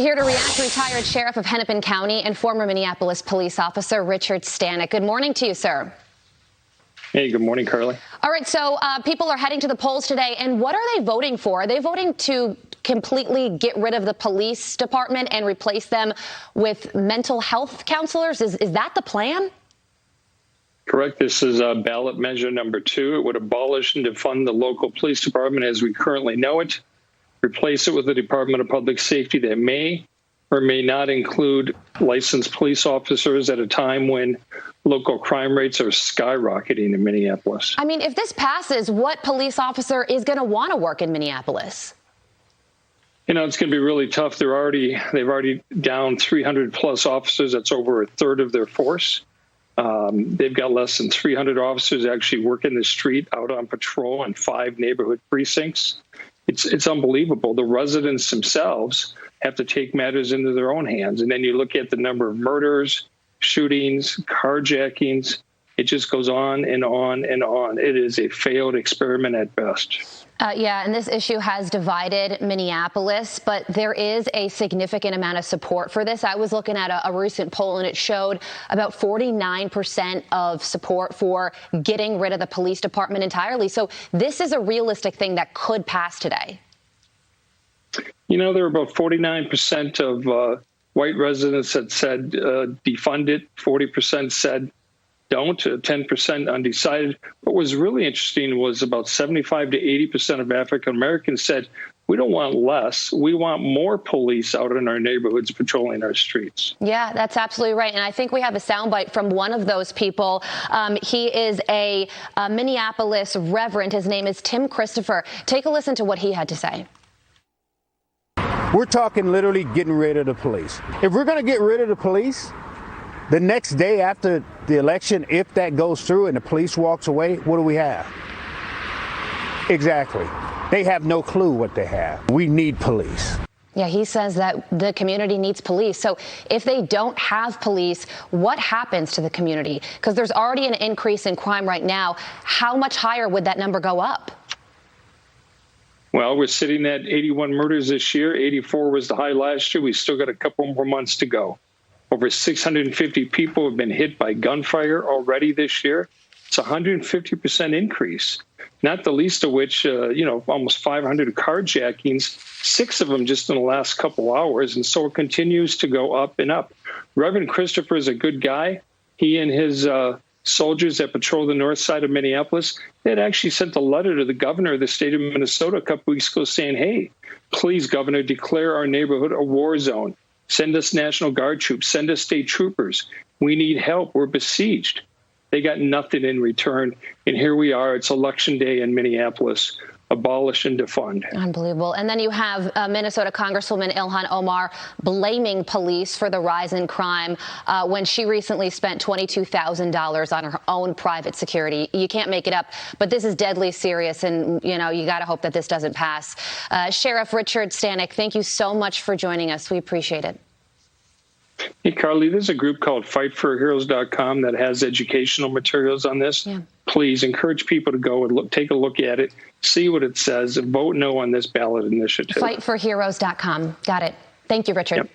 Here to react, retired Sheriff of Hennepin County and former Minneapolis police officer Richard Stanek. Good morning to you, sir. Hey, good morning, Carly. All right, so people are heading to the polls today, and what are they voting for? Are they voting to completely get rid of the police department and replace them with mental health counselors? Is that the plan? Correct. This is ballot measure number 2. It would abolish and defund the local police department as we currently know it, replace it with the Department of Public Safety that may or may not include licensed police officers at a time when local crime rates are skyrocketing in Minneapolis. I mean, if this passes, what police officer is going to want to work in Minneapolis? You know, it's going to be really tough. They've already down 300 plus officers. That's over a third of their force. They've got less than 300 officers actually working the street out on patrol in 5 neighborhood precincts. It's unbelievable. The residents themselves have to take matters into their own hands. And then you look at the number of murders, shootings, carjackings. It just goes on and on and on. It is a failed experiment at best. Yeah, and this issue has divided Minneapolis, but there is a significant amount of support for this. I was looking at a recent poll, and it showed about 49% of support for getting rid of the police department entirely. So this is a realistic thing that could pass today. You know, there were about 49% of white residents that said defund it. 40% said don't, 10% undecided. What was really interesting was about 75 to 80% of African Americans said, we don't want less. We want more police out in our neighborhoods patrolling our streets. Yeah, that's absolutely right. And I think we have a soundbite from one of those people. He is a Minneapolis reverend. His name is Tim Christopher. Take a listen to what he had to say. We're talking literally getting rid of the police. If we're going to get rid of the police, the next day after the election, if that goes through and the police walks away, what do we have? Exactly. They have no clue what they have. We need police. Yeah, he says that the community needs police. So if they don't have police, what happens to the community? Because there's already an increase in crime right now. How much higher would that number go up? Well, we're sitting at 81 murders this year. 84 was the high last year. We still got a couple more months to go. Over 650 people have been hit by gunfire already this year. It's a 150% increase, not the least of which, almost 500 carjackings, 6 of them just in the last couple hours. And so it continues to go up and up. Reverend Christopher is a good guy. He and his soldiers that patrol the north side of Minneapolis, they had actually sent a letter to the governor of the state of Minnesota a couple weeks ago saying, hey, please, governor, declare our neighborhood a war zone. Send us National Guard troops. Send us state troopers. We need help. We're besieged. They got nothing in return. And here we are. It's Election Day in Minneapolis. Abolish and defund. Unbelievable. And then you have Minnesota Congresswoman Ilhan Omar blaming police for the rise in crime when she recently spent $22,000 on her own private security. You can't make it up, but this is deadly serious, and you got to hope that this doesn't pass. Sheriff Richard Stanek, thank you so much for joining us. We appreciate it. Hey, Carly, there's a group called fightforheroes.com that has educational materials on this. Yeah. Please encourage people to go and take a look at it, see what it says, and vote no on this ballot initiative. Fightforheroes.com. Got it. Thank you, Richard. Yep.